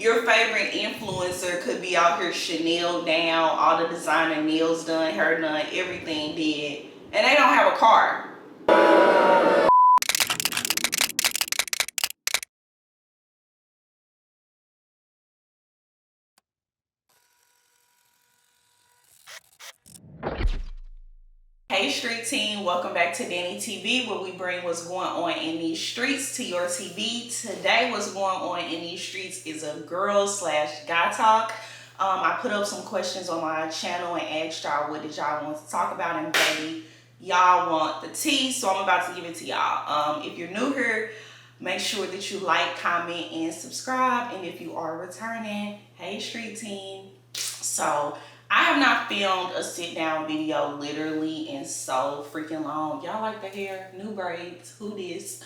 Your favorite influencer could be out here Chanel down, all the designer nails done, hair done, everything did, and they don't have a car. Hey street team, welcome back to Danny TV, where we bring what's going on in these streets to your TV. Today what's going on in these streets is a girl/guy talk. I put up some questions on my channel and asked y'all what did y'all want to talk about, and baby, y'all want the tea, so I'm about to give it to y'all. If you're new here, make sure that you like, comment, and subscribe. And if you are returning, hey street team. So I have not filmed a sit down video literally in so freaking long. Y'all like the hair? New braids? Who this?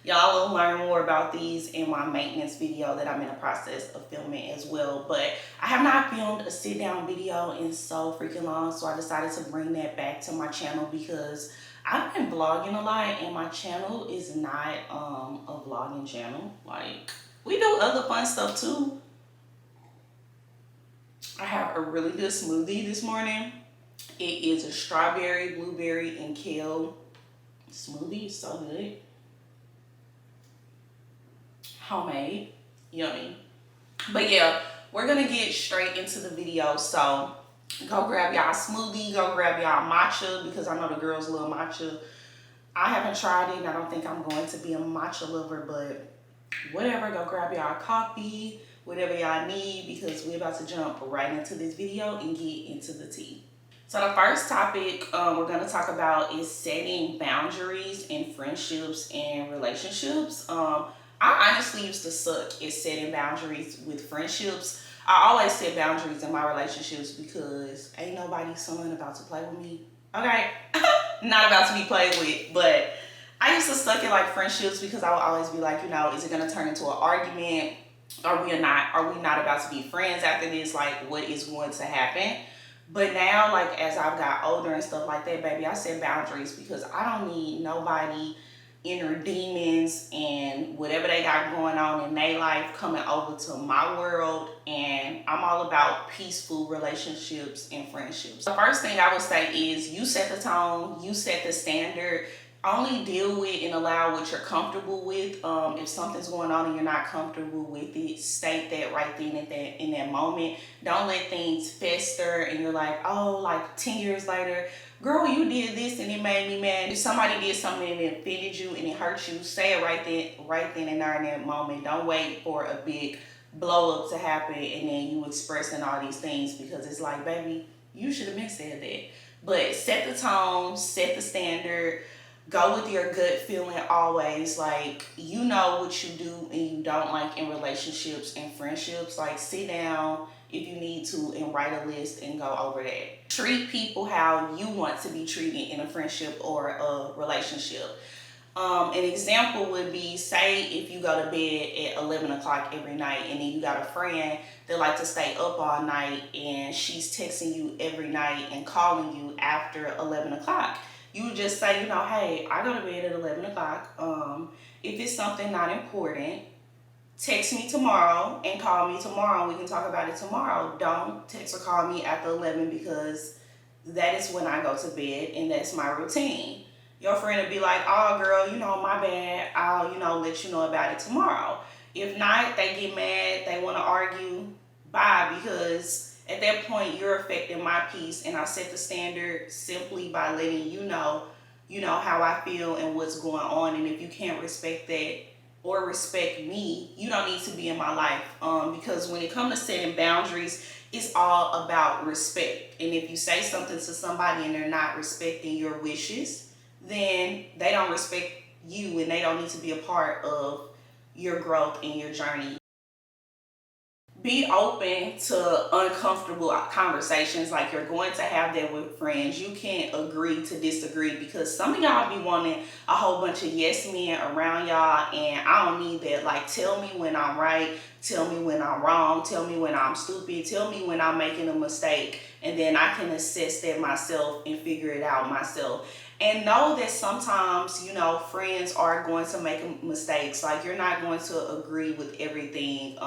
Y'all will learn more about these in my maintenance video that I'm in the process of filming as well. But I have not filmed a sit down video in so freaking long, so I decided to bring that back to my channel because I've been vlogging a lot and my channel is not a vlogging channel. Like, we do other fun stuff too. I have a really good smoothie this morning. It is a strawberry, blueberry, and kale smoothie. It's so good. Homemade. Yummy. But yeah, we're going to get straight into the video. So go grab y'all smoothie. Go grab y'all matcha because I know the girls love matcha. I haven't tried it and I don't think I'm going to be a matcha lover, but whatever. Go grab y'all coffee, whatever y'all need, because we're about to jump right into this video and get into the tea. So the first topic we're going to talk about is setting boundaries in friendships and relationships. I honestly used to suck at setting boundaries with friendships. I always set boundaries in my relationships because ain't nobody's son about to play with me. Okay? Not about to be played with, but I used to suck at like friendships because I would always be like, you know, is it going to turn into an argument? Are we not about to be friends after this? Like, what is going to happen? But now, like, as I've got older and stuff like that, baby, I set boundaries because I don't need nobody inner demons and whatever they got going on in their life coming over to my world. And I'm all about peaceful relationships and friendships. The first thing I would say is you set the tone, you set the standard. Only deal with and allow what you're comfortable with. If something's going on and you're not comfortable with it, state that right then and in that moment. Don't let things fester and you're like, oh, like 10 years later, girl, you did this and it made me mad. If somebody did something and it offended you and it hurt you, say it right then and there in that moment. Don't wait for a big blow up to happen and then you expressing all these things, because it's like, baby, you should have been said that. But set the tone, set the standard. Go with your gut feeling always. Like, you know what you do and you don't like in relationships and friendships. Like, sit down if you need to and write a list and go over that. Treat people how you want to be treated in a friendship or a relationship. An example would be, say if you go to bed at 11 o'clock every night and then you got a friend that like to stay up all night and she's texting you every night and calling you after 11 o'clock. You would just say, you know, hey, I go to bed at 11 o'clock. If it's something not important, text me tomorrow and call me tomorrow and we can talk about it tomorrow. Don't text or call me after 11 because that is when I go to bed and that's my routine. Your friend would be like, oh, girl, you know, my bad. I'll, you know, let you know about it tomorrow. If not, they get mad, they want to argue, bye, because at that point, you're affecting my peace, and I set the standard simply by letting you know how I feel and what's going on. And if you can't respect that or respect me, you don't need to be in my life. Because when it comes to setting boundaries, it's all about respect. And if you say something to somebody and they're not respecting your wishes, then they don't respect you and they don't need to be a part of your growth and your journey. Be open to uncomfortable conversations. Like, you're going to have that with friends. You can't agree to disagree, because some of y'all be wanting a whole bunch of yes men around y'all, and I don't need that. Like, tell me when I'm right, tell me when I'm wrong, tell me when I'm stupid, tell me when I'm making a mistake, and then I can assess that myself and figure it out myself. And know that sometimes, you know, friends are going to make mistakes. Like, you're not going to agree with everything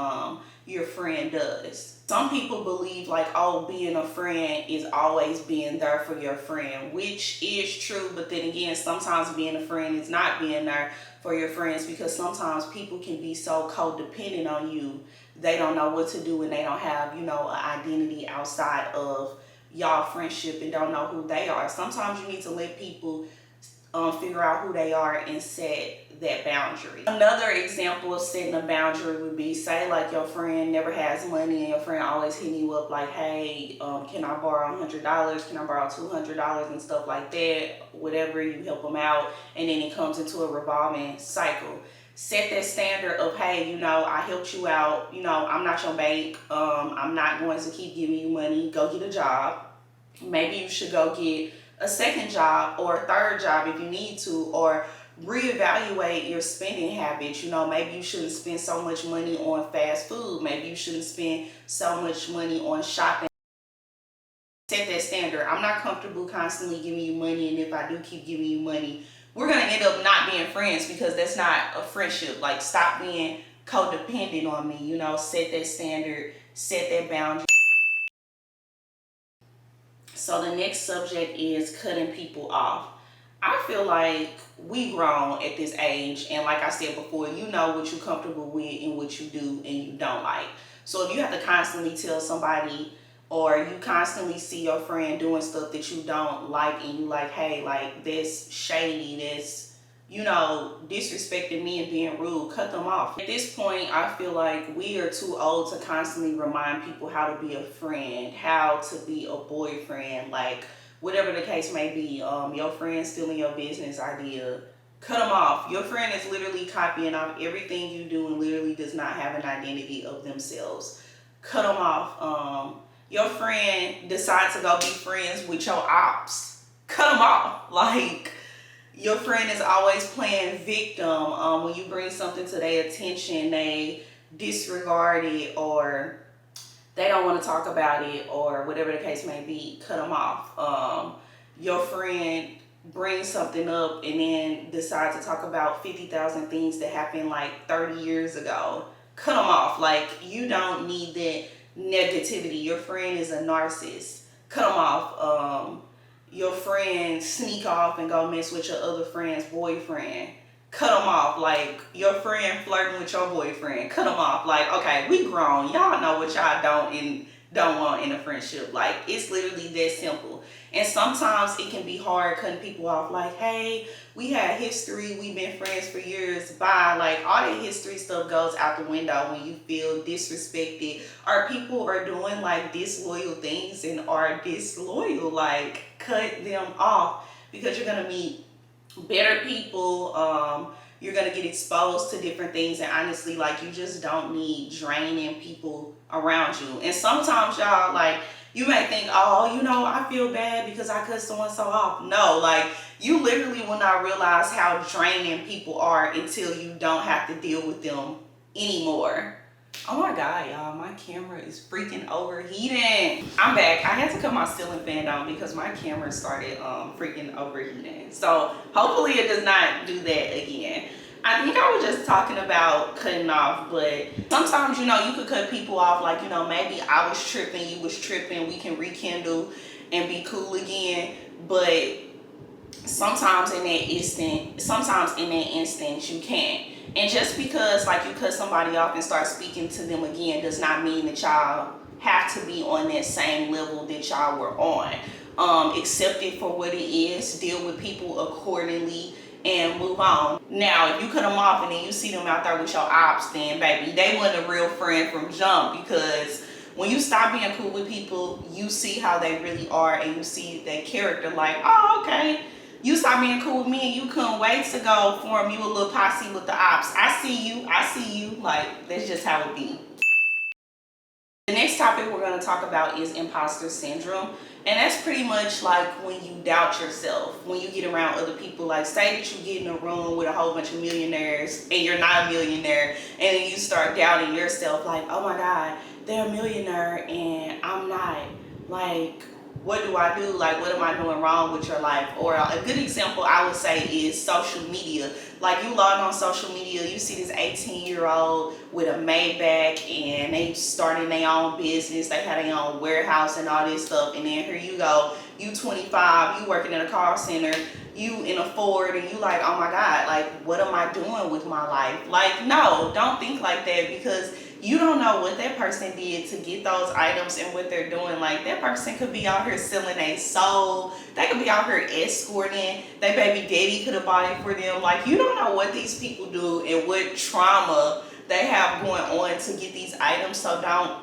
your friend does. Some people believe like, oh, being a friend is always being there for your friend, which is true. But then again, sometimes being a friend is not being there for your friends, because sometimes people can be so codependent on you. They don't know what to do, and they don't have, an identity outside of y'all friendship, and don't know who they are. Sometimes you need to let people figure out who they are and set that boundary. Another example of setting a boundary would be, say like your friend never has money and your friend always hitting you up like, hey, can I borrow $100? Can I borrow $200 and stuff like that? Whatever, you help them out, and then it comes into a revolving cycle. Set that standard of, hey, I helped you out. I'm not your bank. I'm not going to keep giving you money. Go get a job. Maybe you should go get a second job or a third job if you need to, or reevaluate your spending habits. Maybe you shouldn't spend so much money on fast food. Maybe you shouldn't spend so much money on shopping. Set that standard. I'm not comfortable constantly giving you money, and if I do keep giving you money, we're going to end up not being friends, because that's not a friendship. Like, stop being codependent on me. Set that standard, set that boundary. So the next subject is cutting people off. I feel like we grown at this age, and like I said before, you know what you're comfortable with and what you do and you don't like. So if you have to constantly tell somebody, or you constantly see your friend doing stuff that you don't like, and you like, hey, like, that's shady, that's, disrespecting me and being rude, cut them off. At this point, I feel like we are too old to constantly remind people how to be a friend, how to be a boyfriend, like, whatever the case may be. Your friend stealing your business idea, cut them off. Your friend is literally copying off everything you do and literally does not have an identity of themselves. Cut them off. Your friend decides to go be friends with your ops, cut them off. Like, your friend is always playing victim. When you bring something to their attention, they disregard it, or they don't want to talk about it, or whatever the case may be. Cut them off. Your friend brings something up and then decides to talk about 50,000 things that happened like 30 years ago. Cut them off. Like, you don't need that negativity. Your friend is a narcissist. Cut them off. Your friend sneak off and go mess with your other friend's boyfriend. Cut them off. Like, your friend flirting with your boyfriend. Cut them off. Like, okay, we grown. Y'all know what y'all don't want in a friendship. Like, it's literally that simple. And sometimes it can be hard cutting people off. Like, hey, we had history. We've been friends for years. Bye. Like, all that history stuff goes out the window when you feel disrespected, or people are doing like disloyal things and are disloyal. Like, cut them off, because you're going to meet better people. You're going to get exposed to different things. And honestly, like, you just don't need draining people around you. And sometimes, y'all, like, you may think, oh, I feel bad because I cut so-and-so off. No, like, you literally will not realize how draining people are until you don't have to deal with them anymore. Oh my God, y'all, my camera is freaking overheating. I'm back. I had to cut my ceiling fan down because my camera started freaking overheating. So hopefully it does not do that again. I think I was just talking about cutting off, but sometimes, you could cut people off. Like, maybe I was tripping, you was tripping, we can rekindle and be cool again. But sometimes in that instance, you can't. And just because, like, you cut somebody off and start speaking to them again does not mean that y'all have to be on that same level that y'all were on. Accept it for what it is, deal with people accordingly, and move on. Now, if you cut them off and then you see them out there with your ops, then baby, they wasn't a real friend from jump. Because when you stop being cool with people, you see how they really are, and you see their character. Like, oh, okay, you stopped being cool with me and you couldn't wait to go form you a little posse with the ops. I see you. Like, that's just how it be. The next topic we're going to talk about is imposter syndrome. And that's pretty much like when you doubt yourself, when you get around other people. Like, say that you get in a room with a whole bunch of millionaires and you're not a millionaire, and then you start doubting yourself, like, oh my God, they're a millionaire and I'm not. Like, what do I do? Like, what am I doing wrong with your life? Or a good example I would say is social media. Like, you log on social media, you see this 18-year-old with a Maybach and they starting their own business, they had their own warehouse and all this stuff, and then here you go, you 25, you working in a call center, you in a Ford, and you like, oh my God, like, what am I doing with my life? Like, no, don't think like that, because you don't know what that person did to get those items and what they're doing. Like, that person could be out here selling a soul. They could be out here escorting. Their baby daddy could have bought it for them. Like, you don't know what these people do and what trauma they have going on to get these items. So don't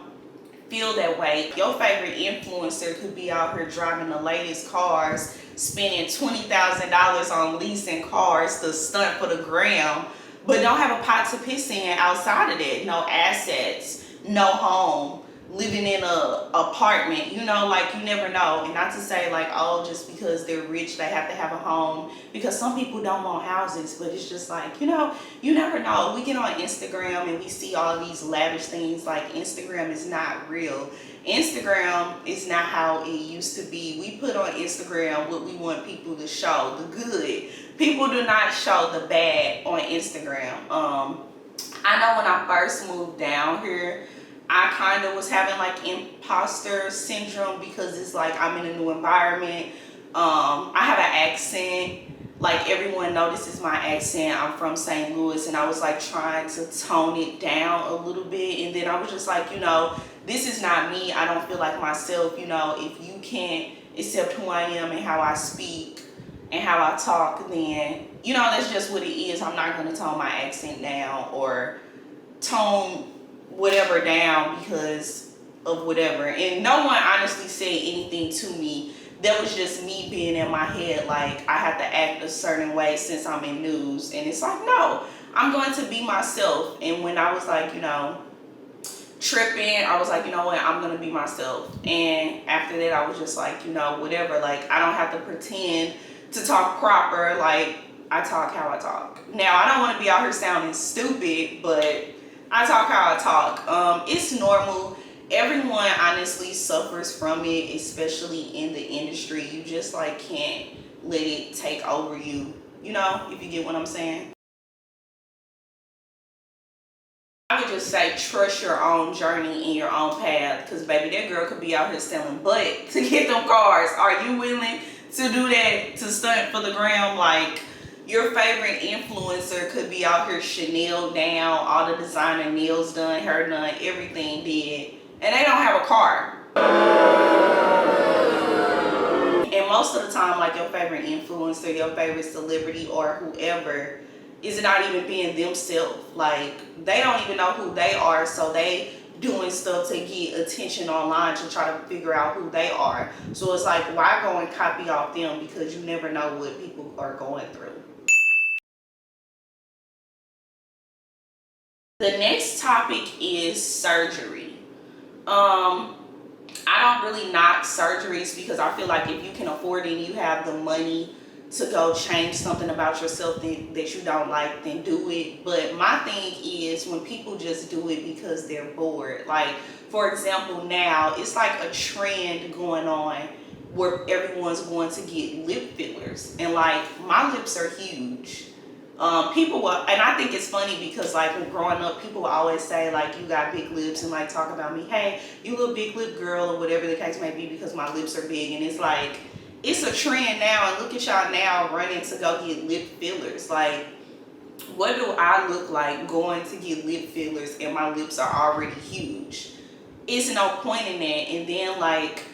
feel that way. Your favorite influencer could be out here driving the latest cars, spending $20,000 on leasing cars to stunt for the gram, but don't have a pot to piss in outside of that. No assets, no home, living in a apartment, you know, like, you never know. And not to say like, oh, just because they're rich they have to have a home, because some people don't want houses, but it's just like, you know, you never know. We get on Instagram and we see all these lavish things. Like, Instagram is not real. Instagram is not how it used to be. We put on Instagram what we want people to show, the good. People do not show the bad on Instagram. I know when I first moved down here, I kind of was having like imposter syndrome, because it's like I'm in a new environment. I have an accent. Like, everyone notices my accent. I'm from St. Louis, and I was like trying to tone it down a little bit. And then I was just like, you know, this is not me. I don't feel like myself. You know, if you can't accept who I am and how I speak and how I talk, then, you know, that's just what it is. I'm not going to tone my accent down or tone whatever down because of whatever. And no one honestly said anything to me. That was just me being in my head, like, I have to act a certain way since I'm in news. And it's like, no, I'm going to be myself. And when I was like, you know, tripping, I was like, you know what, I'm going to be myself. And after that, I was just like, you know, whatever. Like, I don't have to pretend to talk proper. Like, I talk how I talk. Now, I don't want to be out here sounding stupid, but I talk how I talk. It's normal. Everyone honestly suffers from it, especially in the industry. You just like can't let it take over you, you know, if you get what I'm saying. I would just say trust your own journey and your own path, because baby, that girl could be out here selling butt to get them cars. Are you willing to do that, to stunt for the gram? Like, your favorite influencer could be out here Chanel down, all the designer nails done, hair done, everything did, and they don't have a car. And most of the time, like, your favorite influencer, your favorite celebrity, or whoever is not even being themselves. Like, they don't even know who they are, so they doing stuff to get attention online to try to figure out who they are. So it's like, why go and copy off them, because you never know what people are going through. The next topic is surgery. I don't really knock surgeries, because I feel like if you can afford it and you have the money to go change something about yourself that you don't like, then do it. But my thing is when people just do it because they're bored. Like, for example, now it's like a trend going on where everyone's going to get lip fillers, and like, my lips are huge. People will, and I think it's funny because like when growing up, people will always say like, you got big lips, and like talk about me, hey, you little big lip girl, or whatever the case may be, because my lips are big. And it's like, it's a trend now, and look at y'all now running to go get lip fillers. Like, what do I look like going to get lip fillers and my lips are already huge? It's no point in that. And then like,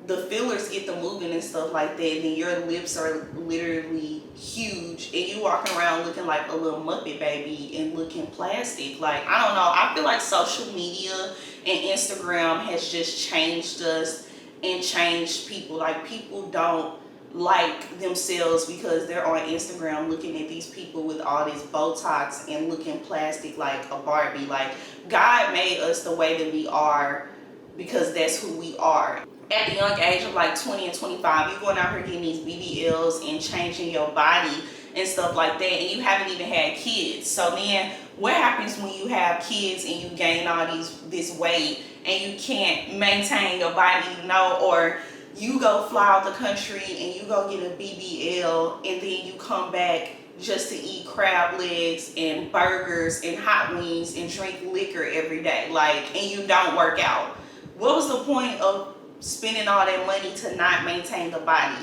the fillers get the moving and stuff like that, and then your lips are literally huge, and you walking around looking like a little Muppet baby and looking plastic. Like, I don't know. I feel like social media and Instagram has just changed us and changed people. Like, people don't like themselves because they're on Instagram looking at these people with all this Botox and looking plastic like a Barbie. Like, God made us the way that we are because that's who we are. At the young age of like 20 and 25, you're going out here getting these BBLs and changing your body and stuff like that, and you haven't even had kids. So then what happens when you have kids and you gain all this weight and you can't maintain your body, you know, or you go fly out the country and you go get a BBL and then you come back just to eat crab legs and burgers and hot wings and drink liquor every day, like, and you don't work out. What was the point of spending all that money to not maintain the body?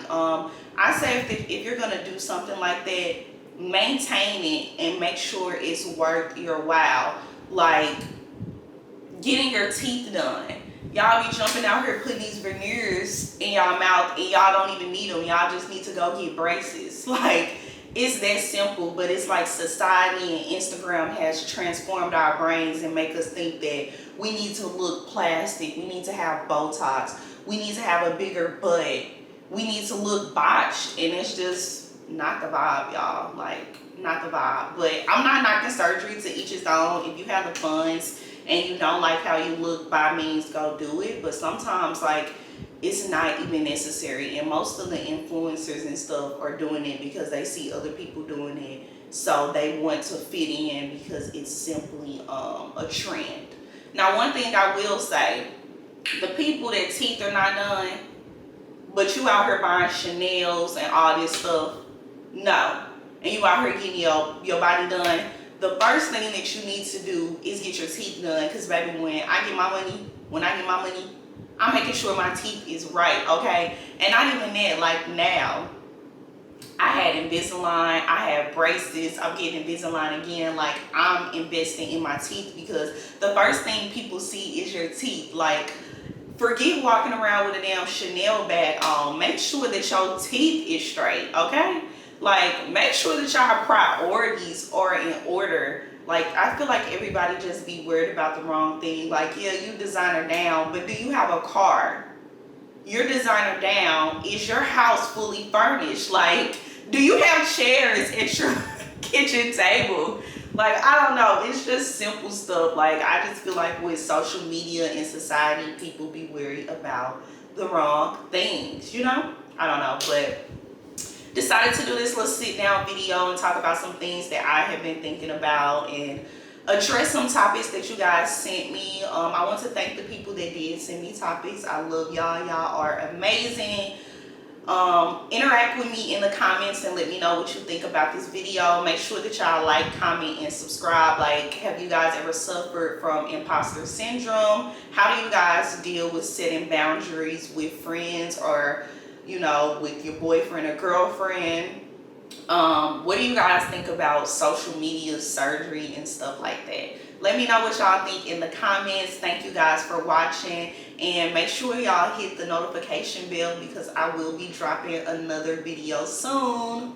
I say if you're gonna do something like that, maintain it and make sure it's worth your while. Like getting your teeth done. Y'all be jumping out here putting these veneers in y'all mouth and y'all don't even need them. Y'all just need to go get braces. Like, it's that simple, but it's like society and Instagram has transformed our brains and make us think that we need to look plastic, we need to have Botox, we need to have a bigger butt, we need to look botched, and it's just not the vibe, y'all. Like, not the vibe. But I'm not knocking surgery, to each his own. If you have the funds and you don't like how you look, by means go do it. But sometimes, like, it's not even necessary, and most of the influencers and stuff are doing it because they see other people doing it, so they want to fit in because it's simply a trend. Now, one thing I will say, the people that teeth are not done, but you out here buying Chanel's and all this stuff, no, and you out here getting your body done, the first thing that you need to do is get your teeth done. Because baby, when I get my money, I'm making sure my teeth is right, okay? And not even that, like now, I had Invisalign, I had braces, I'm getting Invisalign again. Like, I'm investing in my teeth because the first thing people see is your teeth. Like, forget walking around with a damn Chanel bag on. Make sure that your teeth is straight, okay? Like, make sure that y'all priorities are in order. Like, I feel like everybody just be worried about the wrong thing. Like, yeah, you designer down, but do you have a car? You're designer down. Is your house fully furnished? Like, do you have chairs at your kitchen table? Like, I don't know. It's just simple stuff. Like, I just feel like with social media and society, people be worried about the wrong things, you know? I don't know, but decided to do this little sit down video and talk about some things that I have been thinking about and address some topics that you guys sent me. I want to thank the people that did send me topics. I love y'all. Y'all are amazing. Interact with me in the comments and let me know what you think about this video. Make sure that y'all like, comment, and subscribe. Like, have you guys ever suffered from imposter syndrome? How do you guys deal with setting boundaries with friends or, you know, with your boyfriend or girlfriend? What do you guys think about social media, surgery, and stuff like that? Let me know what y'all think in the comments. Thank you guys for watching, and make sure y'all hit the notification bell because I will be dropping another video soon.